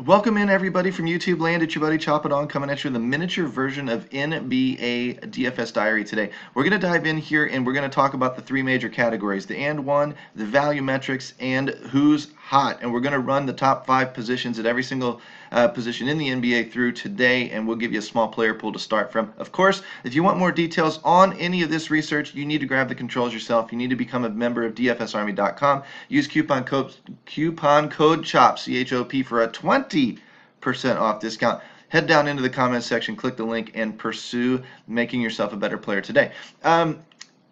Welcome in everybody from YouTube land. It's your buddy Chop It On coming at you with a miniature version of NBA DFS Diary today. We're going to dive in here and we're going to talk about the three major categories, the and one, the value metrics, and who's hot. And we're going to run the top 5 positions at every single position in the NBA through today, and we'll give you a small player pool to start from. Of course, if you want more details on any of this research, you need to grab the controls yourself. You need to become a member of DFSArmy.com. Use coupon code CHOP, CHOP, for a 20% off discount. Head down into the comments section, click the link, and pursue making yourself a better player today.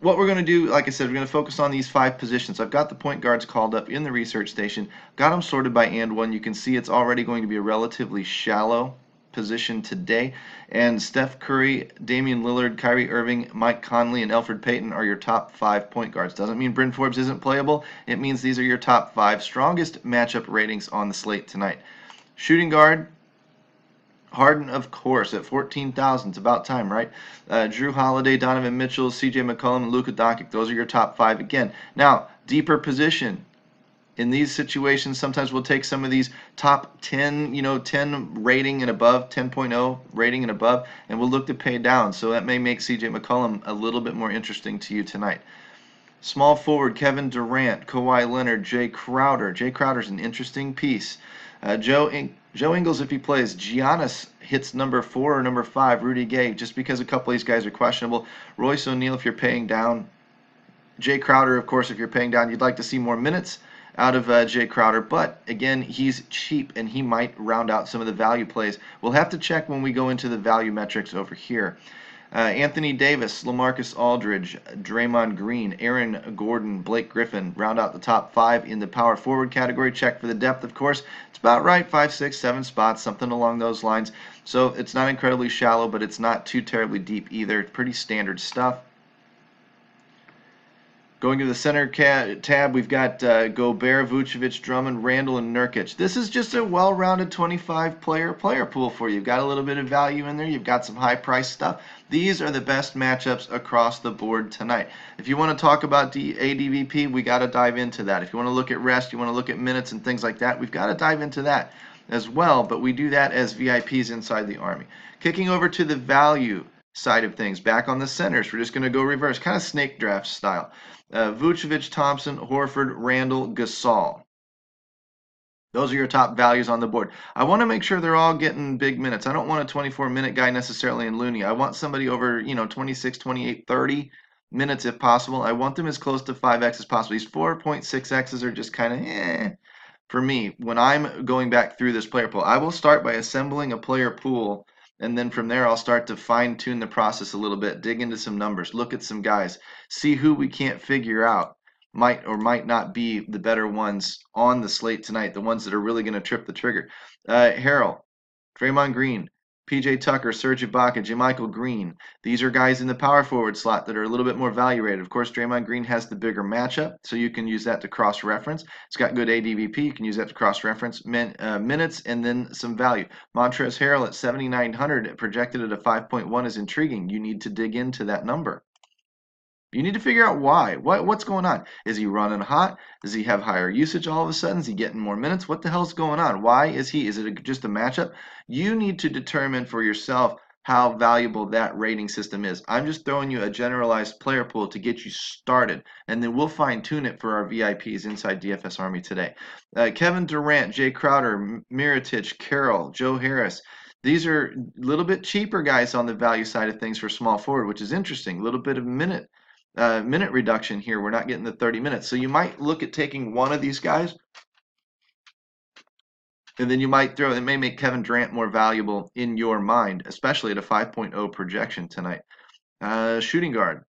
What we're going to do, like I said, we're going to focus on these 5 positions. I've got the point guards called up in the research station, got them sorted by and one. You can see it's already going to be a relatively shallow position today. And Steph Curry, Damian Lillard, Kyrie Irving, Mike Conley, and Elfrid Payton are your top 5 point guards. Doesn't mean Bryn Forbes isn't playable. It means these are your top 5 strongest matchup ratings on the slate tonight. Shooting guard, Harden, of course, at 14,000. It's about time, right? Drew Holiday, Donovan Mitchell, C.J. McCollum, and Luka Doncic. Those are your top 5 again. Now, deeper position. In these situations, sometimes we'll take some of these top 10, 10 rating and above, 10.0 rating and above, and we'll look to pay down. So that may make C.J. McCollum a little bit more interesting to you tonight. Small forward, Kevin Durant, Kawhi Leonard, Jay Crowder. Jay Crowder's an interesting piece. Joe Ingles, if he plays. Giannis hits number 4 or number 5. Rudy Gay, just because a couple of these guys are questionable. Royce O'Neal, if you're paying down. Jay Crowder, of course, if you're paying down, you'd like to see more minutes out of Jay Crowder. But, again, he's cheap, and he might round out some of the value plays. We'll have to check when we go into the value metrics over here. Anthony Davis, LaMarcus Aldridge, Draymond Green, Aaron Gordon, Blake Griffin round out the top 5 in the power forward category. Check for the depth, of course. It's about right, 5, 6, 7 spots, something along those lines. So it's not incredibly shallow, but it's not too terribly deep either. It's pretty standard stuff. Going to the center tab, we've got Gobert, Vucevic, Drummond, Randall, and Nurkic. This is just a well-rounded 25-player player pool for you. You've got a little bit of value in there. You've got some high-priced stuff. These are the best matchups across the board tonight. If you want to talk about ADVP, we got to dive into that. If you want to look at rest, you want to look at minutes and things like that, we've got to dive into that as well. But we do that as VIPs inside the Army. Kicking over to the value side of things, back on the centers, we're just going to go reverse, kind of snake draft style. Vucevic, Thompson, Horford, Randall, Gasol. Those are your top values on the board. I want to make sure they're all getting big minutes. I don't want a 24-minute guy necessarily in Looney. I want somebody over, 26, 28, 30 minutes if possible. I want them as close to 5x as possible. These 4.6x's are just kind of for me when I'm going back through this player pool. I will start by assembling a player pool, and then from there I'll start to fine-tune the process a little bit, dig into some numbers, look at some guys, see who we can't figure out might or might not be the better ones on the slate tonight, the ones that are really going to trip the trigger. Harrell, Draymond Green, PJ Tucker, Serge Ibaka, JaMychal Green. These are guys in the power forward slot that are a little bit more value rated. Of course, Draymond Green has the bigger matchup, so you can use that to cross-reference. It's got good ADVP. You can use that to cross-reference minutes and then some value. Montrezl Harrell at 7,900, projected at a 5.1 is intriguing. You need to dig into that number. You need to figure out why. What's going on? Is he running hot? Does he have higher usage all of a sudden? Is he getting more minutes? What the hell's going on? Why is he? Is it just a matchup? You need to determine for yourself how valuable that rating system is. I'm just throwing you a generalized player pool to get you started, and then we'll fine-tune it for our VIPs inside DFS Army today. Kevin Durant, Jay Crowder, Mirotic, Carroll, Joe Harris. These are a little bit cheaper guys on the value side of things for small forward, which is interesting. A little bit of minute reduction here. We're not getting the 30 minutes. So you might look at taking one of these guys, and then you might it may make Kevin Durant more valuable in your mind, especially at a 5.0 projection tonight. Shooting guard.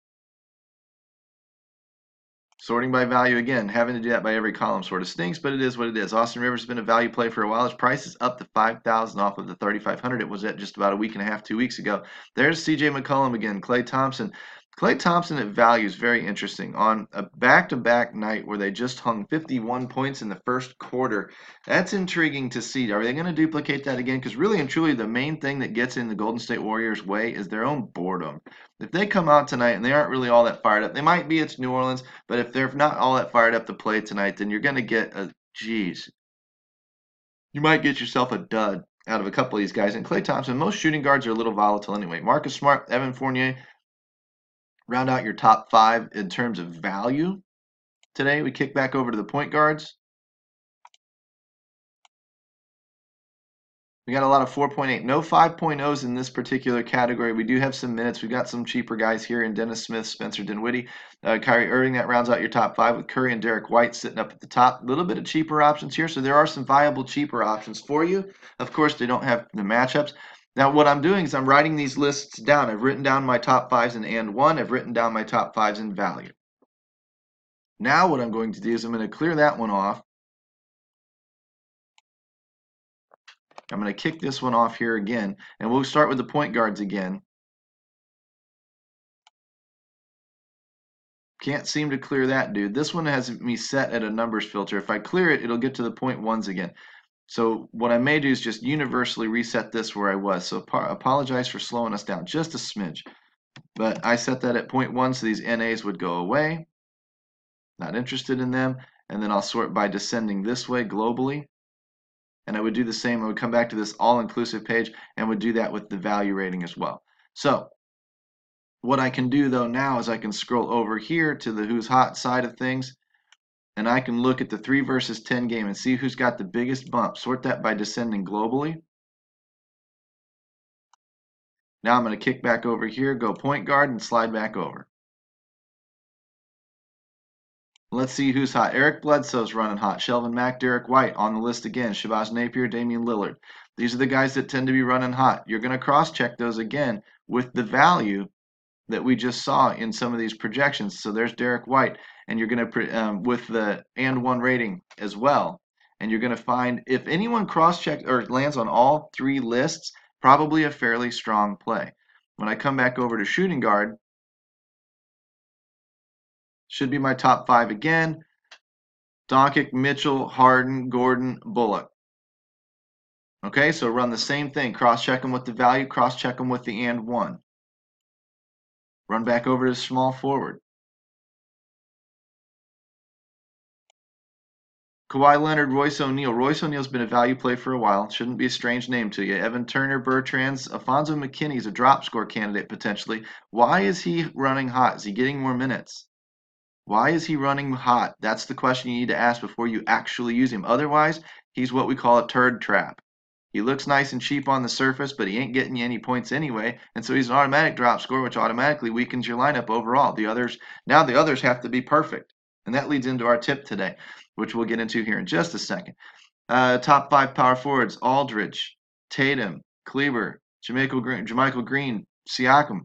Sorting by value again. Having to do that by every column sort of stinks, but it is what it is. Austin Rivers has been a value play for a while. His price is up to 5,000 off of the 3,500. It was at just about a week and a half, 2 weeks ago. There's C.J. McCollum again. Klay Thompson. Klay Thompson at value is very interesting. On a back-to-back night where they just hung 51 points in the first quarter, that's intriguing to see. Are they going to duplicate that again? Because really and truly, the main thing that gets in the Golden State Warriors' way is their own boredom. If they come out tonight and they aren't really all that fired up, they might be, it's New Orleans, but if they're not all that fired up to play tonight, then you're going to get a, geez, you might get yourself a dud out of a couple of these guys. And Klay Thompson, most shooting guards are a little volatile anyway. Marcus Smart, Evan Fournier, round out your top 5 in terms of value. Today, we kick back over to the point guards. We got a lot of 4.8. No 5.0s in this particular category. We do have some minutes. We've got some cheaper guys here in Dennis Smith, Spencer Dinwiddie, Kyrie Irving. That rounds out your top 5 with Curry and Derek White sitting up at the top. A little bit of cheaper options here. So there are some viable cheaper options for you. Of course, they don't have the matchups. Now, what I'm doing is I'm writing these lists down. I've written down my top 5s in and 1. I've written down my top 5s in value. Now what I'm going to do is I'm going to clear that one off. I'm going to kick this one off here again, and we'll start with the point guards again. Can't seem to clear that, dude. This one has me set at a numbers filter. If I clear it, it'll get to the point ones again. So what I may do is just universally reset this where I was. So apologize for slowing us down just a smidge. But I set that at point one, so these NAs would go away. Not interested in them. And then I'll sort by descending this way globally. And I would do the same. I would come back to this all-inclusive page and would do that with the value rating as well. So what I can do though now is I can scroll over here to the who's hot side of things, and I can look at the 3 versus 10 game and see who's got the biggest bump. Sort that by descending globally. Now I'm going to kick back over here, go point guard, and slide back over. Let's see who's hot. Eric Bledsoe's running hot. Shelvin Mack, Derek White on the list again. Shabazz Napier, Damian Lillard. These are the guys that tend to be running hot. You're going to cross-check those again with the value that we just saw in some of these projections. So there's Derek White, and you're going to with the and 1 rating as well. And you're going to find if anyone cross-checks or lands on all 3 lists, probably a fairly strong play. When I come back over to shooting guard, should be my top 5 again. Doncic, Mitchell, Harden, Gordon, Bullock. Okay, so run the same thing. Cross-check them with the value, cross-check them with the and 1. Run back over to small forward. Kawhi Leonard, Royce O'Neal. Royce O'Neal's been a value play for a while. Shouldn't be a strange name to you. Evan Turner, Bertrands, Alfonso McKinney's a drop score candidate potentially. Why is he running hot? Is he getting more minutes? Why is he running hot? That's the question you need to ask before you actually use him. Otherwise, he's what we call a turd trap. He looks nice and cheap on the surface, but he ain't getting you any points anyway, and so he's an automatic drop score, which automatically weakens your lineup overall. The others have to be perfect, and that leads into our tip today, which we'll get into here in just a second. Top 5 power forwards: Aldridge, Tatum, Kleber, JaMychal Green, Siakam.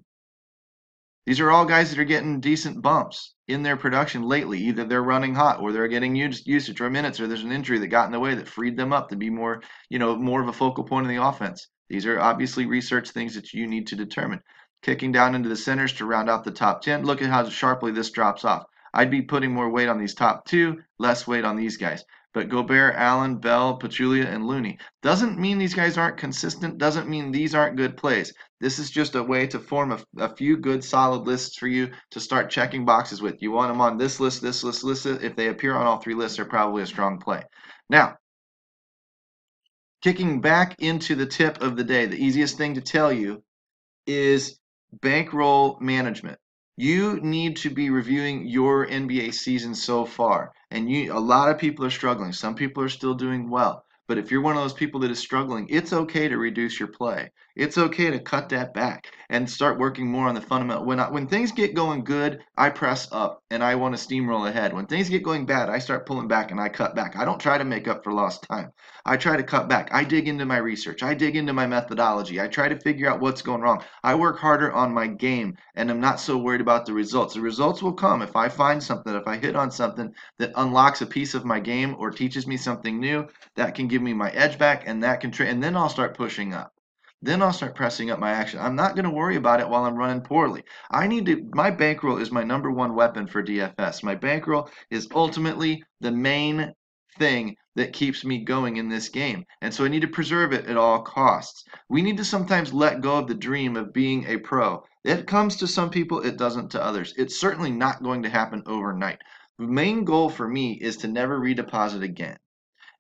These are all guys that are getting decent bumps in their production lately. Either they're running hot, or they're getting usage or minutes, or there's an injury that got in the way that freed them up to be more, more of a focal point of the offense. These are obviously research things that you need to determine. Kicking down into the centers to round out the top 10. Look at how sharply this drops off. I'd be putting more weight on these top 2, less weight on these guys. But Gobert, Allen, Bell, Pachulia, and Looney. Doesn't mean these guys aren't consistent. Doesn't mean these aren't good plays. This is just a way to form a few good solid lists for you to start checking boxes with. You want them on this list, this list, list. If they appear on all 3 lists, they're probably a strong play. Now, kicking back into the tip of the day, the easiest thing to tell you is bankroll management. You need to be reviewing your NBA season so far, and a lot of people are struggling. Some people are still doing well. But if you're one of those people that is struggling, it's okay to reduce your play. It's okay to cut that back and start working more on the fundamental. When things get going good, I press up and I want to steamroll ahead. When things get going bad, I start pulling back and I cut back. I don't try to make up for lost time. I try to cut back. I dig into my research. I dig into my methodology. I try to figure out what's going wrong. I work harder on my game, and I'm not so worried about the results. The results will come if I find something, if I hit on something that unlocks a piece of my game or teaches me something new that can give me my edge back, and that can and then I'll start pushing up. Then I'll start pressing up my action. I'm not going to worry about it while I'm running poorly. My bankroll is my #1 weapon for DFS. My bankroll is ultimately the main thing that keeps me going in this game. And so I need to preserve it at all costs. We need to sometimes let go of the dream of being a pro. It comes to some people, it doesn't to others. It's certainly not going to happen overnight. The main goal for me is to never redeposit again.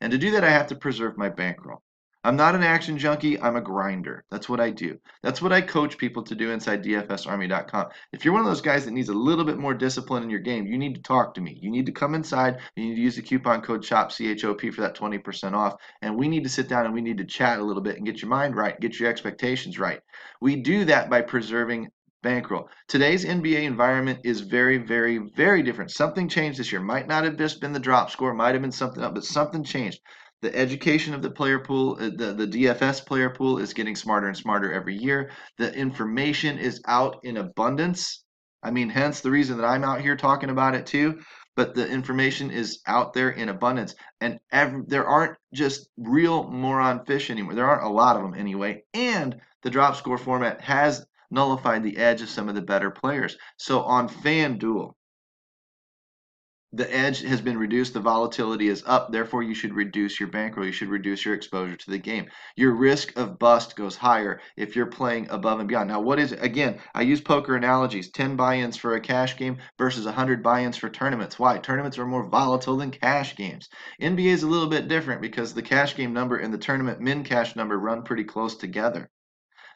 And to do that, I have to preserve my bankroll. I'm not an action junkie, I'm a grinder. That's what I do. That's what I coach people to do inside DFSArmy.com. If you're one of those guys that needs a little bit more discipline in your game, you need to talk to me. You need to come inside, you need to use the coupon code CHOP, CHOP, for that 20% off. And we need to sit down and we need to chat a little bit and get your mind right, get your expectations right. We do that by preserving bankroll. Today's NBA environment is very, very, very different. Something changed this year. Might not have just been the drop score, might have been something else, but something changed. The education of the player pool, the DFS player pool is getting smarter and smarter every year. The information is out in abundance. I mean, hence the reason that I'm out here talking about it too. But the information is out there in abundance. And there aren't just real moron fish anymore. There aren't a lot of them anyway. And the drop score format has nullified the edge of some of the better players. So on Fanduel, the edge has been reduced, the volatility is up, therefore you should reduce your bankroll, you should reduce your exposure to the game. Your risk of bust goes higher if you're playing above and beyond. Now, what is it? Again, I use poker analogies, 10 buy-ins for a cash game versus 100 buy-ins for tournaments. Why? Tournaments are more volatile than cash games. NBA is a little bit different because the cash game number and the tournament min cash number run pretty close together.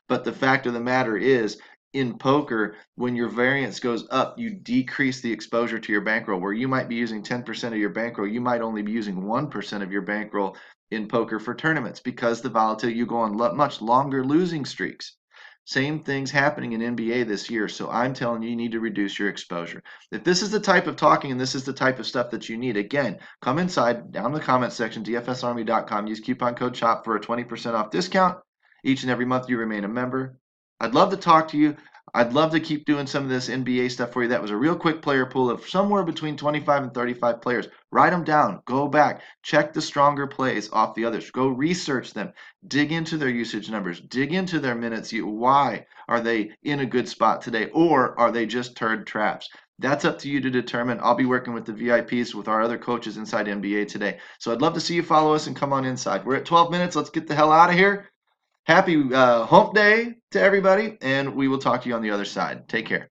But the fact of the matter is, in poker, when your variance goes up, you decrease the exposure to your bankroll. Where you might be using 10% of your bankroll, you might only be using 1% of your bankroll in poker for tournaments because the volatility, you go on much longer losing streaks. Same things happening in NBA this year. So I'm telling you, you need to reduce your exposure. If this is the type of talking and this is the type of stuff that you need, again, come inside, down in the comment section, dfsarmy.com, use coupon code CHOP for a 20% off discount. Each and every month you remain a member. I'd love to talk to you. I'd love to keep doing some of this NBA stuff for you. That was a real quick player pool of somewhere between 25 and 35 players. Write them down. Go back. Check the stronger plays off the others. Go research them. Dig into their usage numbers. Dig into their minutes. Why are they in a good spot today? Or are they just turd traps? That's up to you to determine. I'll be working with the VIPs, with our other coaches inside NBA today. So I'd love to see you follow us and come on inside. We're at 12 minutes. Let's get the hell out of here. Happy hump day to everybody, and we will talk to you on the other side. Take care.